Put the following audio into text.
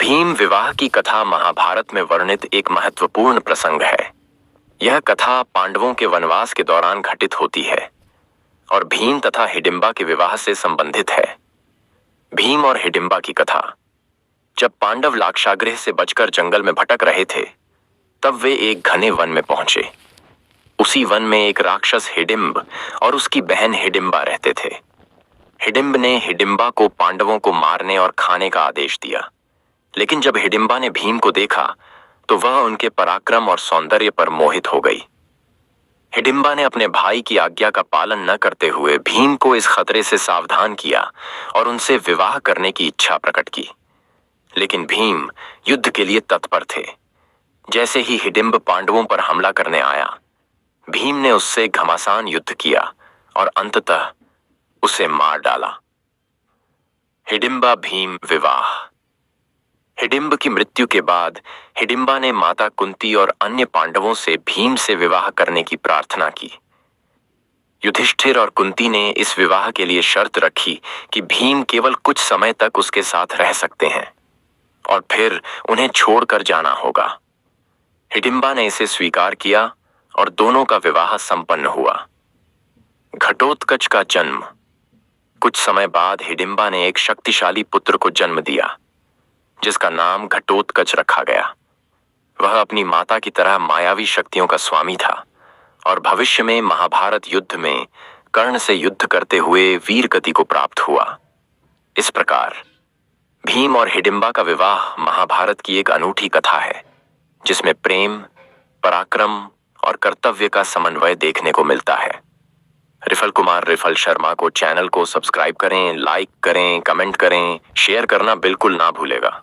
भीम विवाह की कथा महाभारत में वर्णित एक महत्वपूर्ण प्रसंग है। यह कथा पांडवों के वनवास के दौरान घटित होती है और भीम तथा हिडिंबा के विवाह से संबंधित है। भीम और हिडिंबा की कथा। जब पांडव लाक्षागृह से बचकर जंगल में भटक रहे थे, तब वे एक घने वन में पहुंचे। उसी वन में एक राक्षस हिडिंब और उसकी बहन हिडिंबा रहते थे। हिडिंब ने हिडिंबा को पांडवों को मारने और खाने का आदेश दिया, लेकिन जब हिडिंबा ने भीम को देखा तो वह उनके पराक्रम और सौंदर्य पर मोहित हो गई। हिडिंबा ने अपने भाई की आज्ञा का पालन न करते हुए भीम को इस खतरे से सावधान किया और उनसे विवाह करने की इच्छा प्रकट की। लेकिन भीम युद्ध के लिए तत्पर थे। जैसे ही हिडिंब पांडवों पर हमला करने आया, भीम ने उससे घमासान युद्ध किया और अंततः उसे मार डाला। हिडिंबा भीम विवाह। हिडिंब की मृत्यु के बाद हिडिंबा ने माता कुंती और अन्य पांडवों से भीम से विवाह करने की प्रार्थना की। युधिष्ठिर और कुंती ने इस विवाह के लिए शर्त रखी कि भीम केवल कुछ समय तक उसके साथ रह सकते हैं और फिर उन्हें छोड़कर जाना होगा। हिडिंबा ने इसे स्वीकार किया और दोनों का विवाह संपन्न हुआ। घटोत्कच का जन्म। कुछ समय बाद हिडिंबा ने एक शक्तिशाली पुत्र को जन्म दिया, जिसका नाम घटोत्कच रखा गया। वह अपनी माता की तरह मायावी शक्तियों का स्वामी था और भविष्य में महाभारत युद्ध में कर्ण से युद्ध करते हुए वीर गति को प्राप्त हुआ। इस प्रकार भीम और हिडिंबा का विवाह महाभारत की एक अनूठी कथा है, जिसमें प्रेम, पराक्रम और कर्तव्य का समन्वय देखने को मिलता है। रिफल कुमार रिफल शर्मा को चैनल को सब्सक्राइब करें, लाइक करें, कमेंट करें, शेयर करना बिल्कुल ना भूलेगा।